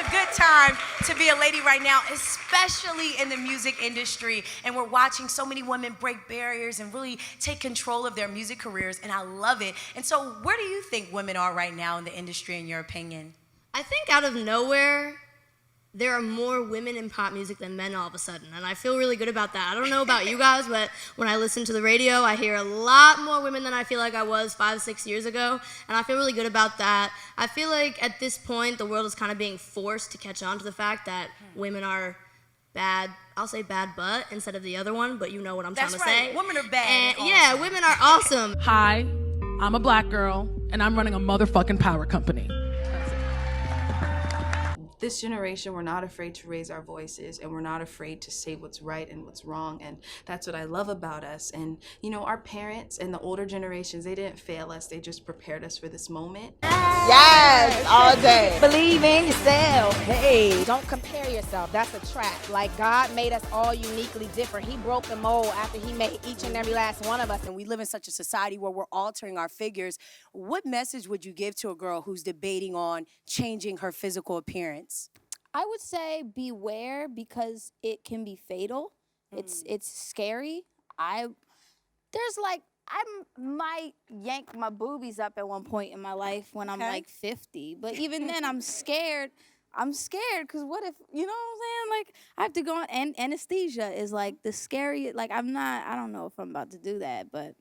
a good time to be a lady right now, especially in the music industry. And we're watching so many women break barriers and really take control of their music careers, and I love it. And so where do you think women are right now in the industry, in your opinion? I think out of nowhere, there are more women in pop music than men all of a sudden, and I feel really good about that. I don't know about you guys, but when I listen to the radio, I hear a lot more women than I feel like I was 5-6 years ago, and I feel really good about that. I feel like at this point, the world is kind of being forced to catch on to the fact that women are bad. I'll say bad butt instead of the other one, but you know what I'm trying to say. Women are bad. And yeah, women are awesome. Hi, I'm a black girl, and I'm running a motherfucking power company. This generation, we're not afraid to raise our voices, and we're not afraid to say what's right and what's wrong, and that's what I love about us. And you know, our parents and the older generations, they didn't fail us, they just prepared us for this moment. Yes, all day. Believe in yourself. Hey, don't compare yourself. That's a trap. Like, God made us all uniquely different. He broke the mold after he made each and every last one of us. And we live in such a society where we're altering our figures. What message would you give to a girl who's debating on changing her physical appearance? I would say beware, because it can be fatal. It's scary. I might yank my boobies up at one point in my life when I'm like 50. But even then, I'm scared. I'm scared because what if, you know what I'm saying? Like, I have to go on, and anesthesia is like the scary, like I don't know if I'm about to do that, but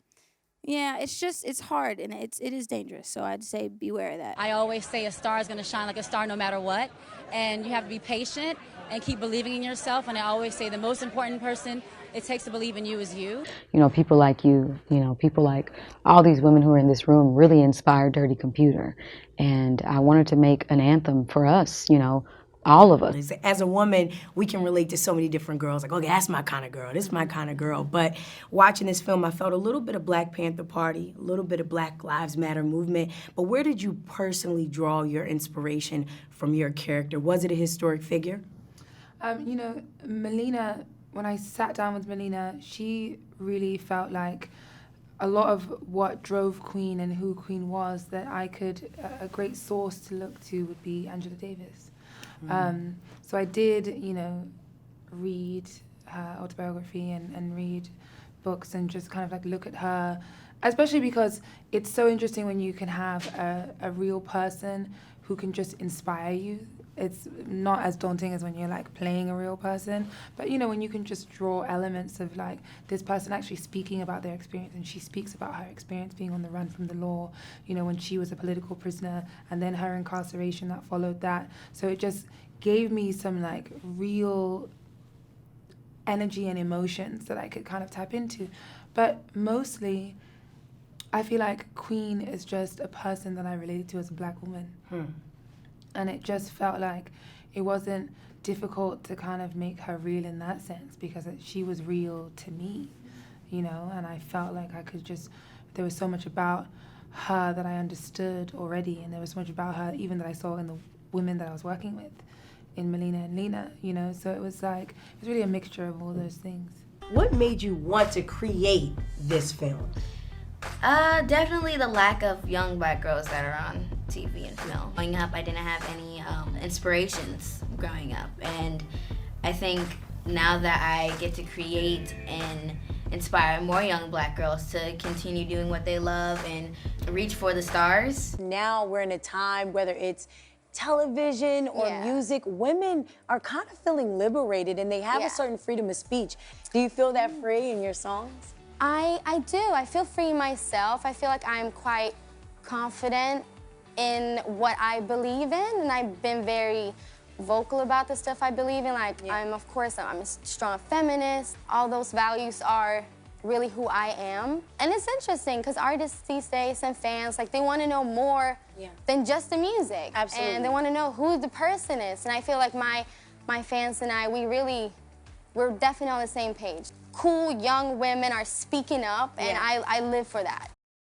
yeah, it's hard, and it is dangerous. So I'd say beware of that. I always say a star is going to shine like a star no matter what, and you have to be patient and keep believing in yourself. And I always say the most important person it takes to believe in you is you. You know, people like you, people like all these women who are in this room really inspired Dirty Computer. And I wanted to make an anthem for us, all of us. As a woman, we can relate to so many different girls. Like, okay, that's my kind of girl. This is my kind of girl. But watching this film, I felt a little bit of Black Panther Party, a little bit of Black Lives Matter movement. But where did you personally draw your inspiration from your character? Was it a historic figure? Melina, when I sat down with Melina, she really felt like a lot of what drove Queen and who Queen was, that a great source to look to would be Angela Davis. So I did, read her autobiography and read books and just kind of like look at her, especially because it's so interesting when you can have a real person who can just inspire you. It's not as daunting as when you're like playing a real person, but when you can just draw elements of like this person actually speaking about their experience, and she speaks about her experience being on the run from the law, when she was a political prisoner, and then her incarceration that followed that. So it just gave me some like real energy and emotions that I could kind of tap into. But mostly, I feel like Queen is just a person that I related to as a Black woman. And it just felt like it wasn't difficult to kind of make her real in that sense, because she was real to me, and I felt like there was so much about her that I understood already, and there was so much about her even that I saw in the women that I was working with, in Melina and Lena, so it was really a mixture of all those things. What made you want to create this film? Definitely the lack of young Black girls that are on TV and film. Growing up, I didn't have any inspirations growing up, and I think now that I get to create and inspire more young Black girls to continue doing what they love and reach for the stars. Now we're in a time, whether it's television or music, women are kind of feeling liberated, and they have a certain freedom of speech. Do you feel that free in your songs? I do. I feel free myself. I feel like I'm quite confident in what I believe in, and I've been very vocal about the stuff I believe in. Like, I'm a strong feminist. All those values are really who I am. And it's interesting because artists these days and fans, like, they want to know more than just the music. Absolutely. And they want to know who the person is. And I feel like my fans and I, we're definitely on the same page. Cool young women are speaking up, and I live for that.